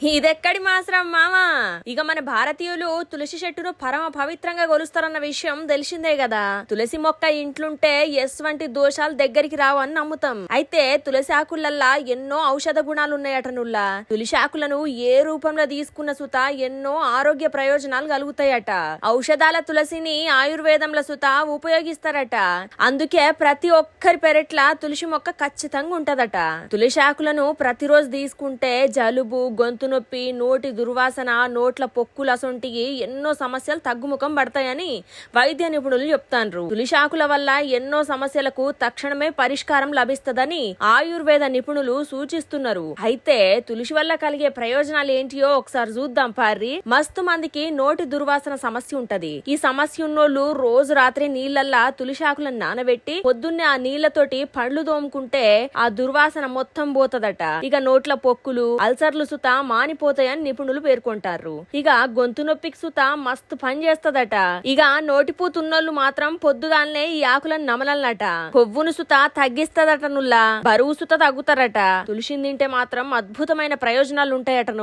ఇదెక్కడి మాసరం మామా. ఇక మన భారతీయులు తులసి చెట్టును పరమ పవిత్రంగా కొలుస్తారన్న విషయం తెలిసిందే కదా. తులసి మొక్క ఇంట్లుంటే ఎటువంటి దోషాలు దగ్గరికి రావు అని నమ్ముతాం. అయితే తులసి ఆకులల్లా ఎన్నో ఔషధ గుణాలు ఉన్నాయట నుల్లా. తులసి ఆకులను ఏ రూపంలో తీసుకున్న సుత ఎన్నో ఆరోగ్య ప్రయోజనాలు కలుగుతాయట. ఔషధాల తులసిని ఆయుర్వేదంలో సుత ఉపయోగిస్తారట. అందుకే ప్రతి ఒక్కరి పెరట్ల తులసి మొక్క ఖచ్చితంగా ఉంటదట. తులసి ఆకులను ప్రతిరోజు తీసుకుంటే జలుబు, గొంతు నొప్పి, నోటి దుర్వాసన, నోట్ల పొక్కులు అసొంటివి ఎన్నో సమస్యలు తగ్గుముఖం పడతాయని వైద్య నిపుణులు చెప్తాండ్రు. తులసి ఆకుల వల్ల ఎన్నో సమస్యలకు తక్షణమే పరిష్కారం లభిస్తదని ఆయుర్వేద నిపుణులు సూచిస్తున్నారు. అయితే తులసి వల్ల కలిగే ప్రయోజనాలు ఏంటియో ఒకసారి చూద్దాం పార్రి. మస్తు మందికి నోటి దుర్వాసన సమస్య ఉంటది. ఈ సమస్య ఉన్నోళ్ళు రోజు రాత్రి నీళ్లల్లా తులసి ఆకులను నానబెట్టి పొద్దున్నే ఆ నీళ్లతోటి పండ్లు తోముకుంటే ఆ దుర్వాసన మొత్తం పోతదట. ఇక నోట్ల పొక్కులు, అల్సర్లు సుత మానిపోతాయని నిపుణులు పేర్కొంటారు. ఇక గొంతు నొప్పికి సుత మస్తు పని చేస్తదట. ఇక నోటిపూతున్నోళ్ళు మాత్రం పొద్దుగాలనే ఈ ఆకులను నమలన్నట. కొవ్వును సుత తగ్గిస్తదట నుల్లా. బరువు సుత తగ్గుతారట. తులసిని తింటే మాత్రం అద్భుతమైన ప్రయోజనాలు ఉంటాయట.